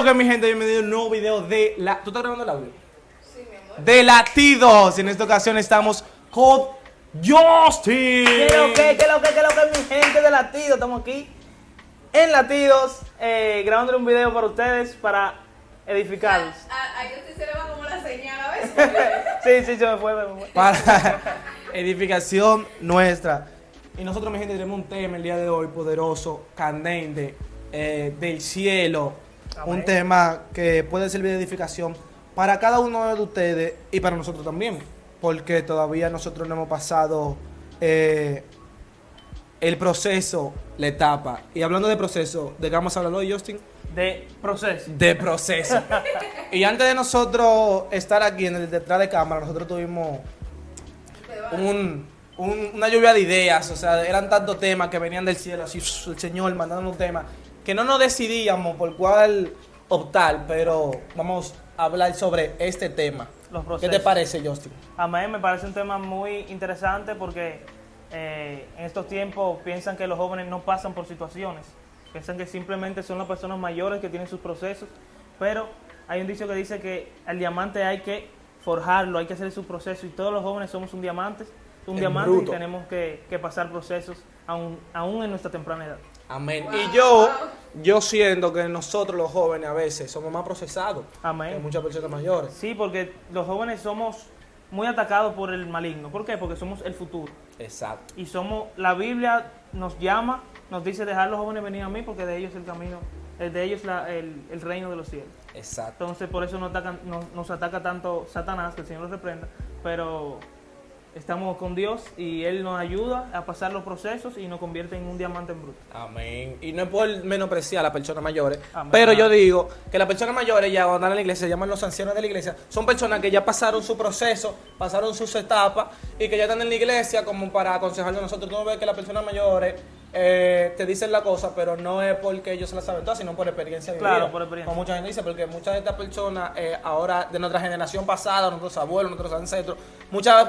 lo que mi gente? Bienvenido a un nuevo video de la... ¿Tú estás grabando el audio? Sí, mi amor. De Latidos. En esta ocasión estamos con Justin. ¿Qué lo que, mi gente de Latidos? Estamos aquí en Latidos, grabándole un video para ustedes, para edificarlos. A Justin se le va como la señal a veces. Sí, se me fue. Para edificación nuestra. Y nosotros, mi gente, tenemos un tema el día de hoy poderoso, candente, del cielo. Amén. Un tema que puede servir de edificación para cada uno de ustedes y para nosotros también. Porque todavía nosotros no hemos pasado el proceso, la etapa. Y hablando de proceso, ¿de qué vamos a hablar hoy, Justin? De proceso. De proceso. Y antes de nosotros estar aquí en el detrás de cámara, nosotros tuvimos una lluvia de ideas. O sea, eran tantos temas que venían del cielo, así el Señor mandando un tema, que no nos decidíamos por cuál optar, pero vamos a hablar sobre este tema. Los ¿Qué procesos. te parece, Justin? Amén, me parece un tema muy interesante porque en estos tiempos piensan que los jóvenes no pasan por situaciones. Piensan que simplemente son las personas mayores que tienen sus procesos, pero hay un dicho que dice que al diamante hay que forjarlo, hay que hacer su proceso, y todos los jóvenes somos un diamante bruto. Y tenemos que pasar procesos aún en nuestra temprana edad. Amén. Wow. Y yo siento que nosotros los jóvenes a veces somos más procesados Amén. que muchas personas mayores. Sí, porque los jóvenes somos muy atacados por el maligno. ¿Por qué? Porque somos el futuro. Exacto. Y la Biblia nos llama, nos dice dejar los jóvenes venir a mí porque de ellos el camino, de ellos el reino de los cielos. Exacto. Entonces por eso nos ataca tanto Satanás, que el Señor los reprenda, pero estamos con Dios y Él nos ayuda a pasar los procesos y nos convierte en un diamante en bruto. Amén. Y no es por menospreciar a las personas mayores, Amén. pero yo digo que las personas mayores ya cuando andan en la iglesia, se llaman los ancianos de la iglesia, son personas que ya pasaron su proceso, pasaron sus etapas y que ya están en la iglesia como para aconsejarnos a nosotros. Tú no ves que las personas mayores te dicen la cosa, pero no es porque ellos se la saben todas, sino por experiencia vivida. Claro, por experiencia. Como mucha gente dice, porque muchas de estas personas ahora, de nuestra generación pasada, nuestros abuelos, nuestros ancestros, muchas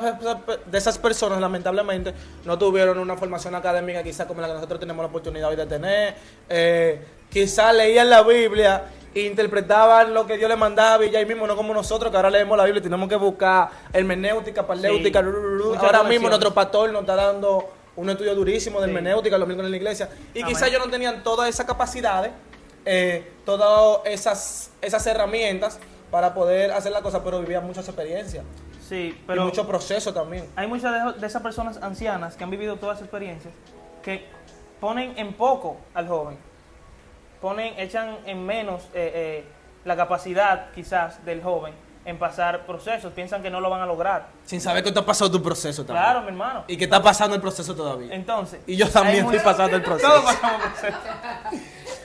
de esas personas lamentablemente no tuvieron una formación académica quizás como la que nosotros tenemos la oportunidad hoy de tener. Quizás leían la Biblia e interpretaban lo que Dios les mandaba y ya ahí mismo, no como nosotros que ahora leemos la Biblia y tenemos que buscar hermenéutica, parléutica. Sí. Muchas Ahora mismo correcciones. nuestro pastor nos está dando un estudio durísimo de Sí. hermenéutica los miércoles en la iglesia. Y Amén. quizás ellos no tenían todas esas capacidades, todas esas herramientas para poder hacer la cosa, pero vivían muchas experiencias Sí, y pero mucho proceso también. hay muchas de esas personas ancianas que han vivido todas esas experiencias que ponen en poco al joven, echan en menos la capacidad quizás del joven en pasar procesos, piensan que no lo van a lograr. Sin saber que tú has pasado tu proceso también. Claro, mi hermano. Y que está pasando el proceso todavía. Entonces, Y yo también hay estoy pasando el proceso. Todos pasamos procesos.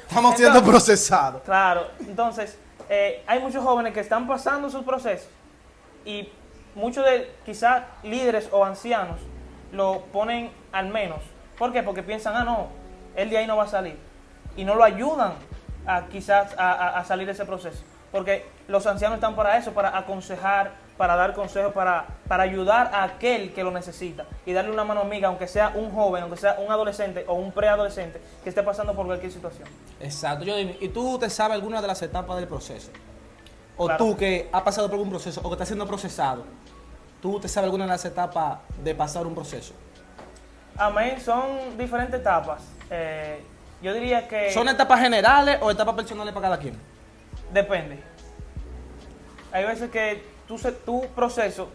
Estamos siendo procesados. Claro, entonces hay muchos jóvenes que están pasando sus procesos y muchos de quizás líderes o ancianos lo ponen al menos. ¿Por qué? Porque piensan, no, él de ahí no va a salir. Y no lo ayudan a quizás a salir de ese proceso. Porque los ancianos están para eso, para aconsejar, para dar consejos, para ayudar a aquel que lo necesita. Y darle una mano amiga, aunque sea un joven, aunque sea un adolescente o un preadolescente que esté pasando por cualquier situación. Exacto. ¿Y tú te sabes alguna de las etapas del proceso? O Claro. tú que has pasado por algún proceso o que estás siendo procesado, ¿tú te sabes alguna de las etapas de pasar un proceso? Amén, son diferentes etapas. Yo diría que ¿Son etapas generales o etapas personales para cada quien? depende. Hay veces que tu proceso,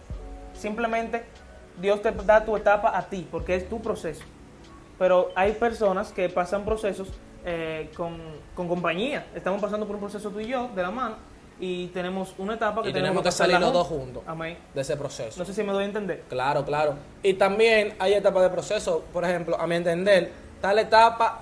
simplemente Dios te da tu etapa a ti, porque es tu proceso. Pero hay personas que pasan procesos con compañía. Estamos pasando por un proceso tú y yo, de la mano, y tenemos una etapa que Y tenemos que pasarla salir los dos juntos Amén. de ese proceso. No sé si me doy a entender. Claro, claro. Y también hay etapas de proceso. Por ejemplo, a mi entender, está la etapa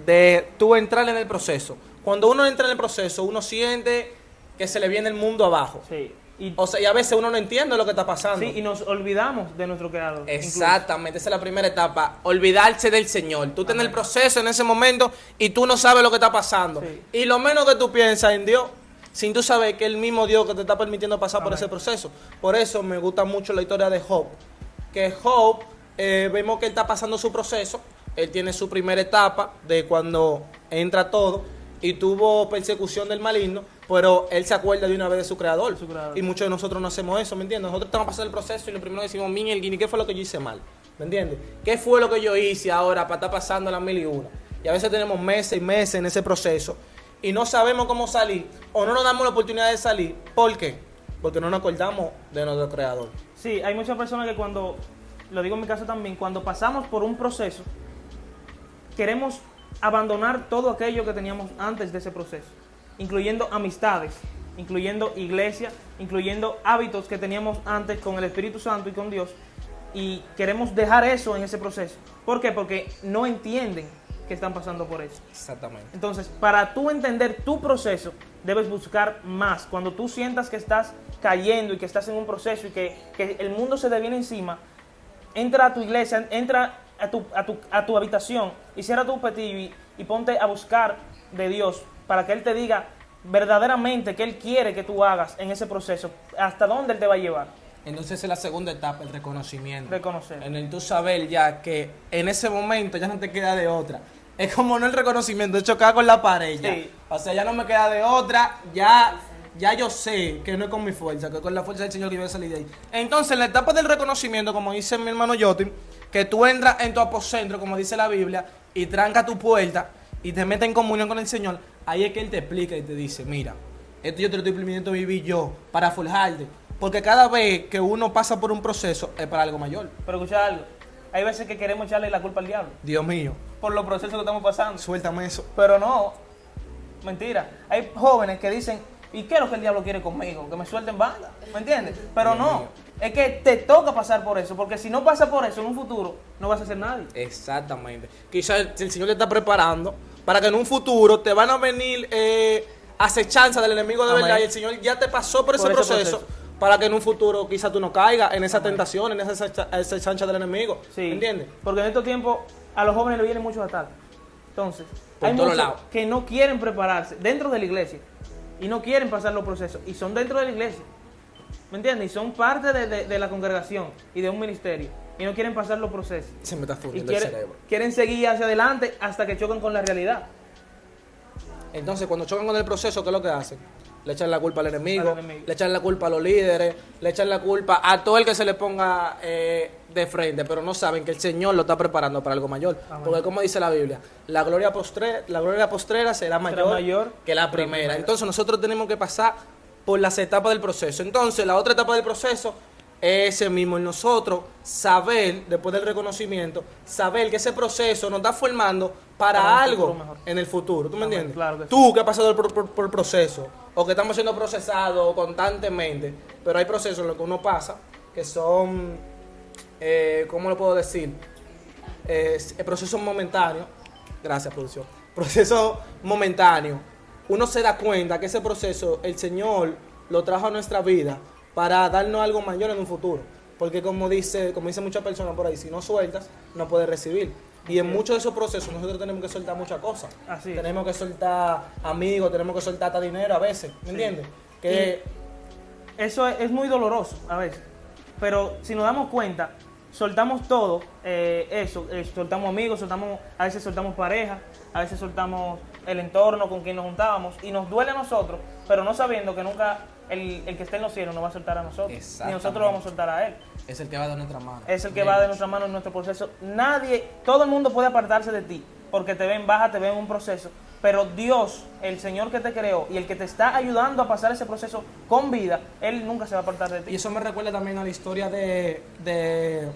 de tú entrar en el proceso. Cuando uno entra en el proceso, uno siente que se le viene el mundo abajo. Sí. Y, O sea, y a veces uno no entiende lo que está pasando. sí, y nos olvidamos de nuestro creador. Exactamente, esa es la primera etapa, olvidarse del Señor. Tú estás en el proceso en ese momento y tú no sabes lo que está pasando. Sí. Y lo menos que tú piensas en Dios, sin tú saber que es el mismo Dios que te está permitiendo pasar por Amén. ese proceso. Por eso me gusta mucho la historia de Job. Que Job, vemos que él está pasando su proceso, él tiene su primera etapa de cuando entra todo y tuvo persecución del maligno, pero él se acuerda de una vez de su creador. Su creador. Y muchos de nosotros no hacemos eso, ¿me entiendes? Nosotros estamos pasando el proceso y lo primero que decimos, Miguel, ¿qué fue lo que yo hice mal? ¿Me entiendes? ¿Qué fue lo que yo hice ahora para estar pasando las 1001? Y a veces tenemos meses y meses en ese proceso y no sabemos cómo salir o no nos damos la oportunidad de salir. ¿Por qué? Porque no nos acordamos de nuestro creador. Sí, hay muchas personas que cuando, lo digo en mi caso también, cuando pasamos por un proceso, queremos abandonar todo aquello que teníamos antes de ese proceso, incluyendo amistades, incluyendo iglesia, incluyendo hábitos que teníamos antes con el Espíritu Santo y con Dios, y queremos dejar eso en ese proceso. ¿Por qué? Porque no entienden que están pasando por eso. Exactamente. Entonces, para tú entender tu proceso, debes buscar más. Cuando tú sientas que estás cayendo y que estás en un proceso y que el mundo se te viene encima, entra a tu iglesia, entra a tu habitación y cierra tu petillo y ponte a buscar de Dios para que Él te diga verdaderamente qué Él quiere que tú hagas en ese proceso, hasta dónde Él te va a llevar. Entonces es la segunda etapa, el reconocimiento. Reconocer. En el tú saber ya que en ese momento ya no te queda de otra. Es como no el reconocimiento, es chocar con la pared ya. Sí. O sea, ya no me queda de otra, ya yo sé que no es con mi fuerza, que es con la fuerza del Señor que yo voy a salir de ahí. Entonces, en la etapa del reconocimiento, como dice mi hermano Yotin, que tú entras en tu aposento, como dice la Biblia, y tranca tu puerta y te metes en comunión con el Señor, ahí es que Él te explica y te dice, mira, esto yo te lo estoy permitiendo vivir yo para forjarte. Porque cada vez que uno pasa por un proceso es para algo mayor. Pero escucha algo, hay veces que queremos echarle la culpa al diablo Dios mío, por los procesos que estamos pasando. suéltame eso. Pero no, mentira. Hay jóvenes que dicen, ¿y qué es lo que el diablo quiere conmigo? Que me suelten banda, ¿me entiendes? Pero Dios no, mío. es que te toca pasar por eso, porque si no pasas por eso en un futuro, no vas a ser nadie. Exactamente. Quizás el Señor te está preparando para que en un futuro te van a venir acechanzas del enemigo de Amén. verdad y el Señor ya te pasó por ese proceso para que en un futuro quizás tú no caigas en esa tentación, en esa acechanza del enemigo. Sí, ¿Me entiendes? porque en estos tiempos a los jóvenes le vienen muchos ataques. Entonces, Por hay todos muchos lados. que no quieren prepararse dentro de la iglesia y no quieren pasar los procesos y son dentro de la iglesia. ¿Me entiendes? Y son parte de la congregación y de un ministerio y no quieren pasar los procesos. Se me está Y fundiendo el cerebro. quieren seguir hacia adelante hasta que chocan con la realidad. Entonces, cuando chocan con el proceso, ¿qué es lo que hacen? Le echan la culpa al enemigo, Al enemigo. le echan la culpa a los líderes, le echan la culpa a todo el que se le ponga de frente, pero no saben que el Señor lo está preparando para algo mayor. Amén. Porque como dice la Biblia, la gloria postrera será mayor que la primera. Entonces nosotros tenemos que pasar por las etapas del proceso. Entonces la otra etapa del proceso es ese mismo en nosotros, saber, después del reconocimiento, saber que ese proceso nos está formando para Para un algo futuro mejor. en el futuro. ¿Tú me Amén, entiendes? claro que sí. Tú que has pasado por el proceso, o que estamos siendo procesados constantemente, pero hay procesos en los que uno pasa que son, ¿cómo lo puedo decir? Procesos momentáneos. Gracias, producción. Procesos momentáneos. Uno se da cuenta que ese proceso el Señor lo trajo a nuestra vida para darnos algo mayor en un futuro. Porque como dice muchas personas por ahí, si no sueltas, no puedes recibir. Y en muchos de esos procesos nosotros tenemos que soltar muchas cosas. Así es. Tenemos que soltar amigos, tenemos que soltar hasta dinero a veces, ¿me entiendes? Que Eso es muy doloroso a veces. Pero si nos damos cuenta, soltamos todo, soltamos amigos, a veces soltamos pareja, a veces soltamos el entorno con quien nos juntábamos y nos duele a nosotros, pero no sabiendo que nunca el que esté en los cielos nos va a soltar a nosotros, ni Exactamente. nosotros lo vamos a soltar a Él. es el que va de nuestra mano. Es el que va de nuestra mano en nuestro proceso. Todo el mundo puede apartarse de ti, porque te ven baja, te ven en un proceso, pero Dios, el Señor que te creó y el que te está ayudando a pasar ese proceso con vida, Él nunca se va a apartar de ti. Y eso me recuerda también a la historia de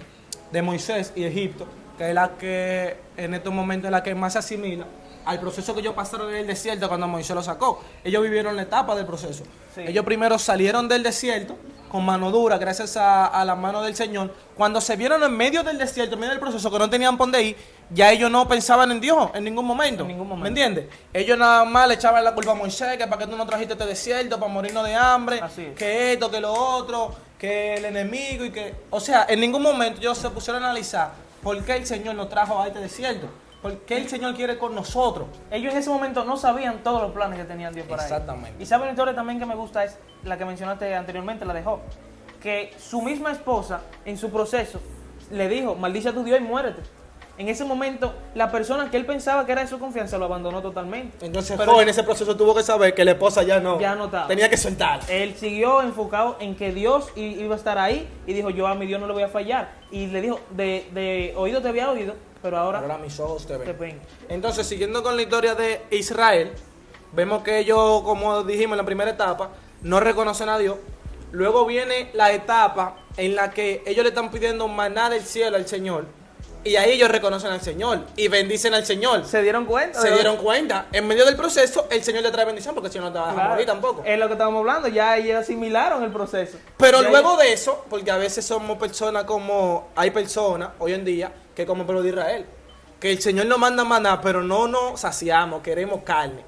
Moisés y Egipto, que es la que en estos momentos es la que más se asimila al proceso que ellos pasaron en el desierto cuando Moisés lo sacó. Ellos vivieron la etapa del proceso. Sí. Ellos primero salieron del desierto con mano dura, gracias a la mano del Señor. Cuando se vieron en medio del desierto, en medio del proceso, que no tenían por dónde ir, ya ellos no pensaban en Dios en ningún momento. En ningún momento. ¿Me entiendes? Ellos nada más le echaban la culpa a Moisés, que para qué tú no trajiste este desierto, para morirnos de hambre, Así es. que esto, que lo otro, que el enemigo y que... O sea, en ningún momento ellos se pusieron a analizar por qué el Señor nos trajo a este desierto, por qué el Señor quiere con nosotros. Ellos en ese momento no sabían todos los planes que tenía Dios para ellos. Exactamente. Y saben una historia también que me gusta, es la que mencionaste anteriormente, la de Job. Que su misma esposa, en su proceso, le dijo, maldice a tu Dios y muérete. En ese momento, la persona que él pensaba que era de su confianza lo abandonó totalmente. Entonces, Pero joven, en ese proceso tuvo que saber que la esposa ya no estaba. tenía que soltar. Él siguió enfocado en que Dios iba a estar ahí y dijo, yo a mi Dios no le voy a fallar. Y le dijo, de oído te había oído, pero ahora mis ojos te ven. ven. Entonces, siguiendo con la historia de Israel, vemos que ellos, como dijimos en la primera etapa, no reconocen a Dios. Luego viene la etapa en la que ellos le están pidiendo maná del cielo al Señor. Y ahí ellos reconocen al Señor y bendicen al Señor. ¿Se dieron cuenta? Se dieron cuenta. En medio del proceso, el Señor le trae bendición porque el Señor no te va a dejar morir tampoco. Es lo que estábamos hablando, ya ellos asimilaron el proceso. Pero luego de eso, porque a veces somos personas hay personas hoy en día que como el pueblo de Israel, que el Señor nos manda maná, pero no nos saciamos, queremos carne.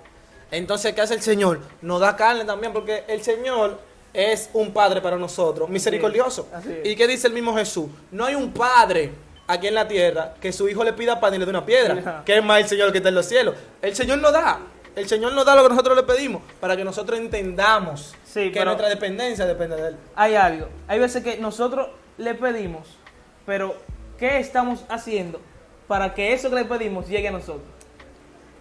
Entonces, ¿qué hace el Señor? Nos da carne también, porque el Señor es un Padre para nosotros, misericordioso. Así es. ¿Y qué dice el mismo Jesús? No hay un Padre aquí en la tierra que su hijo le pida pan y le dé una piedra, que es más el Señor que está en los cielos. El Señor nos da. El Señor nos da lo que nosotros le pedimos para que nosotros entendamos que nuestra dependencia depende de Él. Hay algo. Hay veces que nosotros le pedimos, pero ¿qué estamos haciendo para que eso que le pedimos llegue a nosotros?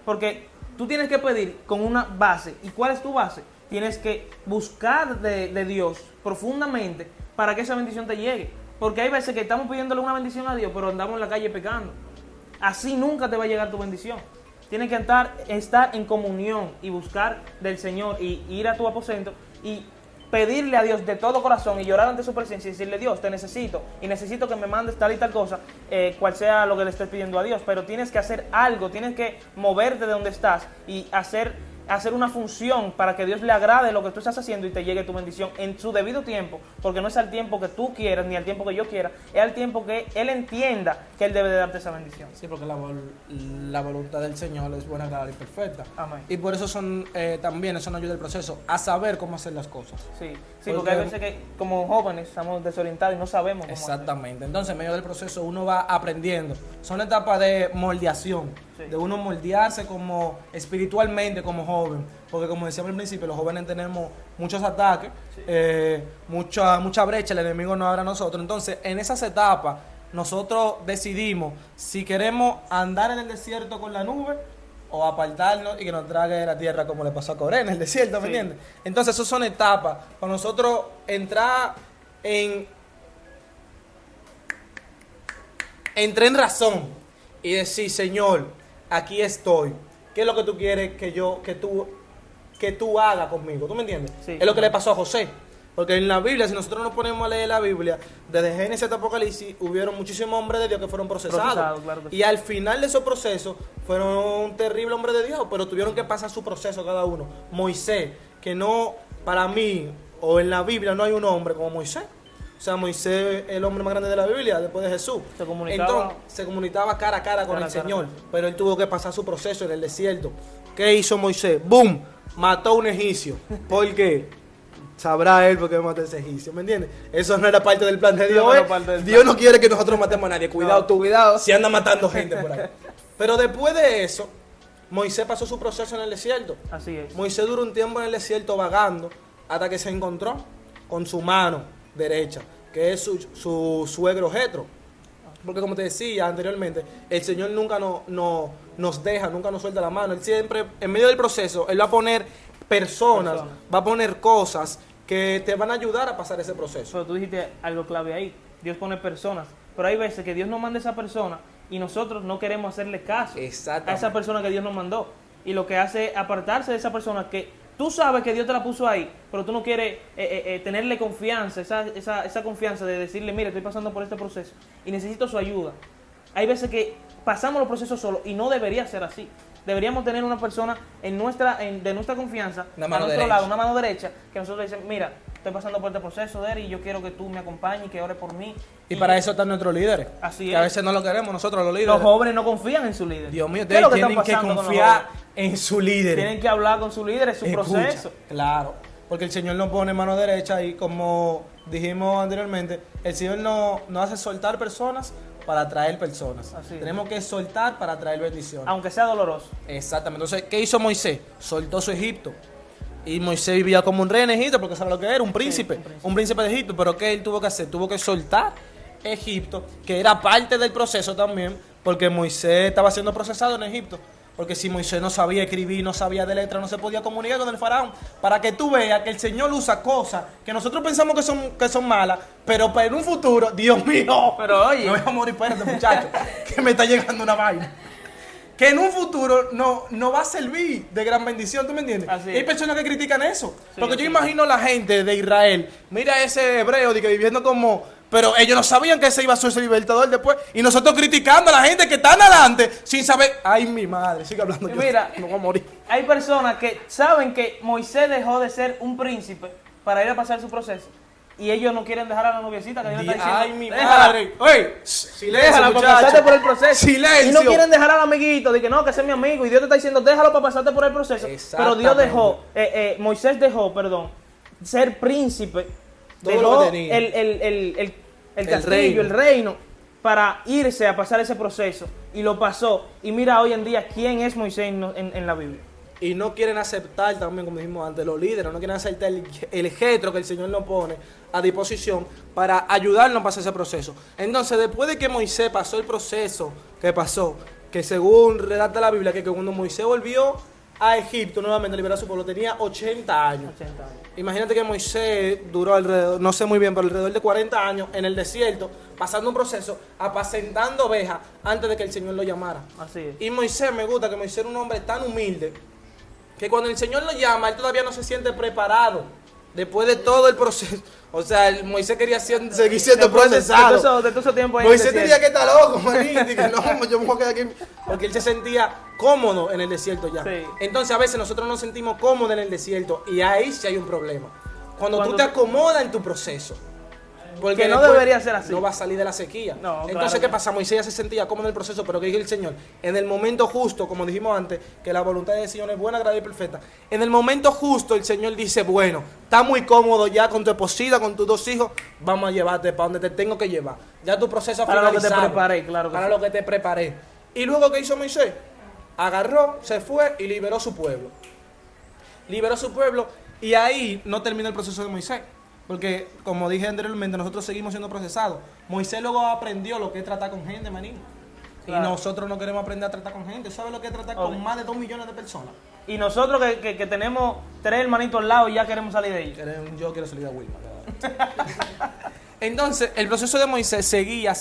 Porque tú tienes que pedir con una base. ¿Y cuál es tu base? Tienes que buscar de Dios profundamente para que esa bendición te llegue. Porque hay veces que estamos pidiéndole una bendición a Dios, pero andamos en la calle pecando. Así nunca te va a llegar tu bendición. Tienes que estar en comunión y buscar del Señor y ir a tu aposento y pedirle a Dios de todo corazón y llorar ante su presencia y decirle, Dios, te necesito y necesito que me mandes tal y tal cosa, cual sea lo que le estés pidiendo a Dios. Pero tienes que hacer algo, tienes que moverte de donde estás y hacer una función para que Dios le agrade lo que tú estás haciendo y te llegue tu bendición en su debido tiempo, porque no es al tiempo que tú quieras ni al tiempo que yo quiera, es al tiempo que Él entienda que Él debe de darte esa bendición. Sí, porque la voluntad del Señor es buena, agradable y perfecta. Amén. Y por eso también eso nos ayuda el proceso a saber cómo hacer las cosas. Sí, porque hay veces que como jóvenes estamos desorientados y no sabemos cómo Exactamente. hacer. Entonces, en medio del proceso uno va aprendiendo. Son etapas de moldeación, de uno moldearse como espiritualmente como joven. Porque como decíamos al principio, los jóvenes tenemos muchos ataques, mucha brecha, el enemigo nos abre a nosotros. Entonces, en esas etapas, nosotros decidimos si queremos andar en el desierto con la nube o apartarnos y que nos trague la tierra como le pasó a Coré en el desierto, ¿me entiendes? Entonces, esas son etapas para nosotros entrar en razón y decir, Señor, aquí estoy. ¿Qué es lo que tú quieres que tú hagas conmigo? ¿Tú me entiendes? Sí. Es lo que le pasó a José. Porque en la Biblia, si nosotros nos ponemos a leer la Biblia, desde Génesis hasta Apocalipsis, hubieron muchísimos hombres de Dios que fueron procesados. Claro que sí. Y al final de esos procesos, fueron un terrible hombre de Dios, pero tuvieron que pasar su proceso cada uno. Moisés, que no, para mí, o en la Biblia no hay un hombre como Moisés. O sea, Moisés es el hombre más grande de la Biblia, después de Jesús. Entonces, se comunicaba cara a cara con el Señor, pero él tuvo que pasar su proceso en el desierto. ¿Qué hizo Moisés? ¡Boom! Mató a un egipcio. ¿Por qué? Sabrá él por qué mató a ese egipcio, ¿me entiendes? Eso no era parte del plan de Dios. Dios no quiere que nosotros matemos a nadie. Cuidado tú, cuidado, si anda matando gente por ahí. Pero después de eso, Moisés pasó su proceso en el desierto. Así es. Moisés duró un tiempo en el desierto vagando hasta que se encontró con su mano derecha, que es su suegro Jetro. Porque como te decía anteriormente, el Señor nunca nos deja, nunca nos suelta la mano. Él siempre, en medio del proceso, Él va a poner personas, va a poner cosas que te van a ayudar a pasar ese proceso. Pero tú dijiste algo clave ahí. Dios pone personas. Pero hay veces que Dios nos manda esa persona y nosotros no queremos hacerle caso a esa persona que Dios nos mandó. Y lo que hace es apartarse de esa persona que tú sabes que Dios te la puso ahí, pero tú no quieres tenerle confianza, esa confianza de decirle, mire, estoy pasando por este proceso y necesito su ayuda. Hay veces que pasamos los procesos solos y no debería ser así. Deberíamos tener una persona de nuestra confianza, a nuestro lado, una mano derecha, que nosotros decimos, mira, estoy pasando por este proceso, y yo quiero que tú me acompañes, que ores por mí. Y para eso están nuestros líderes. Así que es. a veces no lo queremos nosotros, los líderes. Los jóvenes no confían en su líder. Dios mío, ustedes tienen que confiar en su líder. Tienen que hablar con su líder, es su proceso. Claro, porque el Señor nos pone mano derecha y como dijimos anteriormente, el Señor no hace soltar personas para atraer personas. Tenemos que soltar para atraer bendiciones. Aunque sea doloroso. Exactamente. Entonces, ¿qué hizo Moisés? Soltó su Egipto. Y Moisés vivía como un rey en Egipto, porque sabe lo que era, un príncipe de Egipto. Pero ¿qué él tuvo que hacer? Tuvo que soltar Egipto, que era parte del proceso también, porque Moisés estaba siendo procesado en Egipto. Porque si Moisés no sabía escribir, no sabía de letra, no se podía comunicar con el faraón. Para que tú veas que el Señor usa cosas que nosotros pensamos que son malas, pero para en un futuro, Dios mío, Pero oye, me voy a morir, espérate, muchacho, que me está llegando una vaina. Que en un futuro no va a servir de gran bendición, ¿tú me entiendes? Así Y hay es. personas que critican eso. Sí, porque así yo es. imagino la gente de Israel, mira ese hebreo de que viviendo como... Pero ellos no sabían que ese iba a ser ese libertador después. Y nosotros criticando a la gente que está adelante sin saber... Ay, mi madre, sigue hablando. Y mira, no voy a morir. hay personas que saben que Moisés dejó de ser un príncipe para ir a pasar su proceso. Y ellos no quieren dejar a la noviecita que Dios está diciendo. Ay, mi "Déjala, madre. Oye, silencio, déjala para muchacho. pasarte por el proceso". Silencio. Y no quieren dejar al amiguito, de que no, que ese es mi amigo. Y Dios te está diciendo, déjalo para pasarte por el proceso. Pero Dios dejó, Moisés dejó, ser príncipe. Todo Dejó lo que tenía. el castillo, el reino, para irse a pasar ese proceso. Y lo pasó. Y mira hoy en día quién es Moisés en la Biblia. Y no quieren aceptar también, como dijimos antes, los líderes, no quieren aceptar el getro que el Señor nos pone a disposición para ayudarnos a pasar ese proceso. Entonces, después de que Moisés pasó el proceso que pasó, que según relata la Biblia, que cuando Moisés volvió a Egipto nuevamente a liberar a su pueblo, tenía 80 años. 80 años. Imagínate que Moisés duró alrededor, no sé muy bien, pero alrededor de 40 años en el desierto, pasando un proceso, apacentando ovejas antes de que el Señor lo llamara. Así es. Y Moisés, me gusta que Moisés era un hombre tan humilde que cuando el Señor lo llama, él todavía no se siente preparado. Después de todo el proceso. O sea, Moisés quería seguir siendo procesado. De todo ese tiempo ahí Moisés en el tenía que desierto. estar loco, manito. Y que no, yo me voy a quedar aquí. Porque él se sentía cómodo en el desierto ya. Sí. Entonces, a veces nosotros nos sentimos cómodos en el desierto. Y ahí sí hay un problema. Cuando tú Cuando te tú- acomodas en tu proceso. Porque Que no después debería ser así. No va a salir de la sequía. No, Entonces, claro ¿qué que pasa? Moisés ya se sentía cómodo en el proceso, pero que dijo el Señor, en el momento justo, como dijimos antes, que la voluntad del Señor es buena, agradable y perfecta. En el momento justo, el Señor dice, bueno, está muy cómodo ya con tu esposita, con tus 2 hijos, vamos a llevarte para donde te tengo que llevar. Ya tu proceso ha Para lo que te finalizado. preparé, claro que Para sí. lo que te preparé. Y luego, ¿qué hizo Moisés? Agarró, se fue y liberó su pueblo. Liberó su pueblo y ahí no termina el proceso de Moisés. Porque, como dije anteriormente, nosotros seguimos siendo procesados. Moisés luego aprendió lo que es tratar con gente, manín. Claro. Y nosotros no queremos aprender a tratar con gente. ¿Sabes lo que es tratar Obvio. con más de 2 millones de personas? Y nosotros que tenemos 3 hermanitos al lado y ya queremos salir de ellos. Yo quiero salir a Wilma. Entonces, el proceso de Moisés seguía,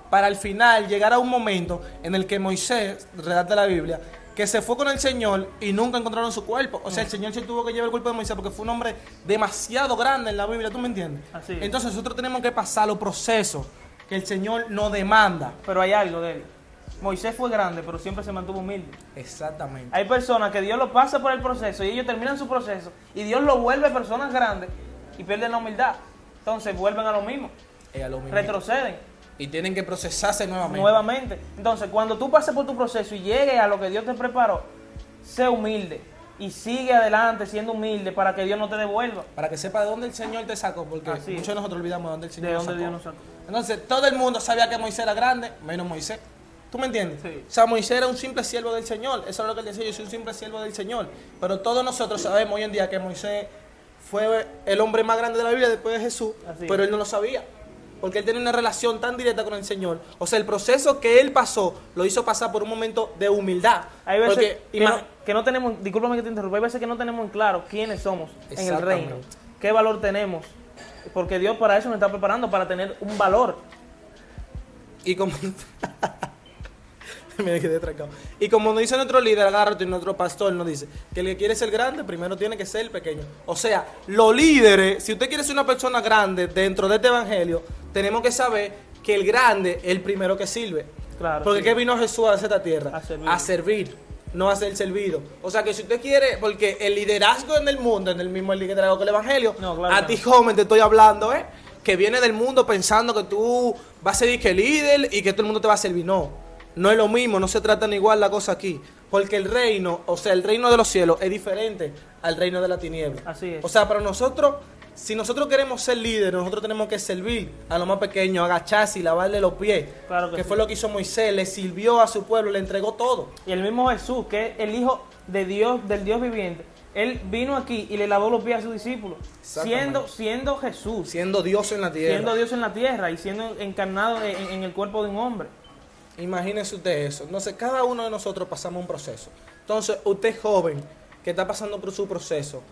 para al final llegar a un momento en el que Moisés, relata la Biblia, que se fue con el Señor y nunca encontraron su cuerpo. O sea, el Señor se tuvo que llevar el cuerpo de Moisés porque fue un hombre demasiado grande en la Biblia, ¿tú me entiendes? Así es. Entonces nosotros tenemos que pasar los procesos que el Señor nos demanda. Pero hay algo de él. Moisés fue grande, pero siempre se mantuvo humilde. Exactamente. Hay personas que Dios lo pasa por el proceso y ellos terminan su proceso y Dios lo vuelve personas grandes y pierden la humildad. Entonces vuelven a lo mismo, A lo mismo. retroceden Y tienen que procesarse nuevamente. nuevamente. Entonces, cuando tú pases por tu proceso y llegues a lo que Dios te preparó, sé humilde y sigue adelante siendo humilde para que Dios no te devuelva. Para que sepa de dónde el Señor te sacó, porque Así es. muchos de nosotros olvidamos de dónde el Señor De nos dónde sacó. Dios nos sacó. Entonces, todo el mundo sabía que Moisés era grande, menos Moisés. ¿Tú me entiendes? Sí. O sea, Moisés era un simple siervo del Señor. Eso es lo que él decía, yo soy un simple siervo del Señor. Pero todos nosotros sabemos hoy en día que Moisés fue el hombre más grande de la Biblia después de Jesús, Así pero es. él no lo sabía. Porque él tenía una relación tan directa con el Señor. O sea, el proceso que él pasó lo hizo pasar por un momento de humildad. Hay veces Porque, que no tenemos, discúlpame que te interrumpa, hay veces que no tenemos en claro quiénes somos en el Exactamente. reino, qué valor tenemos, porque Dios para eso nos está preparando, para tener un valor. Y como... Me quedé trancado. Y como nos dice nuestro líder, agárrate, y nuestro pastor nos dice que el que quiere ser grande, primero tiene que ser el pequeño. O sea, los líderes, si usted quiere ser una persona grande dentro de este evangelio, tenemos que saber que el grande es el primero que sirve. Claro, Porque sí. ¿qué vino Jesús a esta tierra? A servir. A servir, no a ser servido. O sea, que si usted quiere, porque el liderazgo en el mundo, en el mismo liderazgo que el evangelio, No, claro a que ti no. joven te estoy hablando, que viene del mundo pensando que tú vas a ser disque líder y que todo el mundo te va a servir. No es lo mismo, no se tratan igual la cosa aquí. Porque el reino, o sea, el reino de los cielos es diferente al reino de la tiniebla. Así es. O sea, para nosotros, si nosotros queremos ser líderes, nosotros tenemos que servir a los más pequeños, agacharse y lavarle los pies. Claro que que sí. fue lo que hizo Moisés, le sirvió a su pueblo, le entregó todo. Y el mismo Jesús, que es el Hijo de Dios, del Dios viviente, Él vino aquí y le lavó los pies a sus discípulos, Exactamente. siendo Jesús, Siendo Dios en la tierra. siendo Dios en la tierra y siendo encarnado en el cuerpo de un hombre. Imagínese usted eso. Entonces, cada uno de nosotros pasamos un proceso. Entonces, usted joven que está pasando por su proceso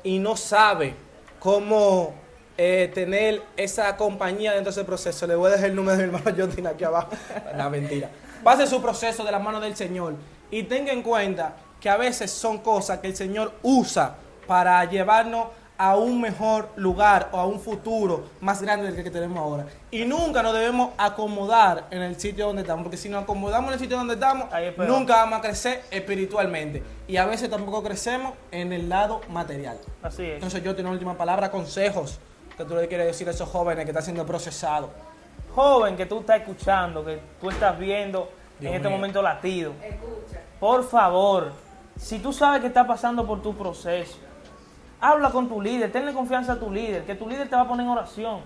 y no sabe cómo tener esa compañía dentro de ese proceso, le voy a dejar el número de mi hermano Justin aquí abajo. La mentira. Pase su proceso de la mano del Señor y tenga en cuenta que a veces son cosas que el Señor usa para llevarnos a un mejor lugar o a un futuro más grande del que tenemos ahora. Y nunca nos debemos acomodar en el sitio donde estamos, porque si nos acomodamos en el sitio donde estamos, Ahí es peor. nunca vamos a crecer espiritualmente. Y a veces tampoco crecemos en el lado material. Así es. Entonces yo tengo una última palabra, consejos que tú le quieres decir a esos jóvenes que están siendo procesados. Joven que tú estás escuchando, que tú estás viendo Dios en este mío. momento latido, Escucha. por favor, si tú sabes que estás pasando por tu proceso, habla con tu líder, tenle confianza a tu líder, que tu líder te va a poner en oración.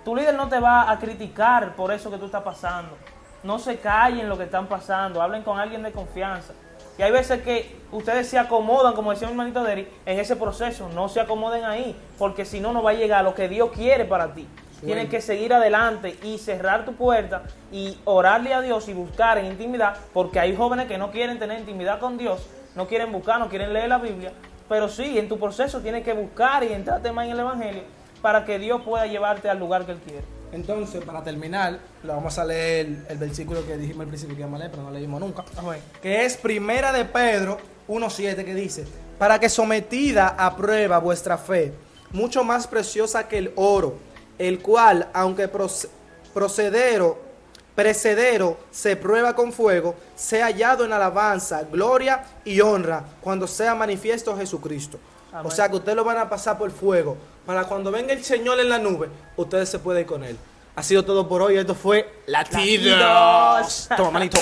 Tu líder no te va a criticar por eso que tú estás pasando. No se callen lo que están pasando, hablen con alguien de confianza. Y hay veces que ustedes se acomodan, como decía mi hermanito Derry, en ese proceso. No se acomoden ahí, porque si no, no va a llegar a lo que Dios quiere para ti. Tienes que seguir adelante y cerrar tu puerta y orarle a Dios y buscar en intimidad, porque hay jóvenes que no quieren tener intimidad con Dios, no quieren buscar, no quieren leer la Biblia, pero sí, en tu proceso tienes que buscar y entrarte más en el Evangelio para que Dios pueda llevarte al lugar que Él quiere. Entonces, para terminar, lo vamos a leer el versículo que dijimos al principio que íbamos a leer, pero no leímos nunca. Amén. Que es Primera de Pedro 1:7, que dice: para que sometida a prueba vuestra fe, mucho más preciosa que el oro, el cual, aunque precedero se prueba con fuego, sea hallado en alabanza, gloria y honra cuando sea manifiesto Jesucristo. Amén. O sea que ustedes lo van a pasar por fuego, para cuando venga el Señor en la nube, ustedes se pueden ir con Él. Ha sido todo por hoy. Esto fue Latidos. Latidos. Toma, manito.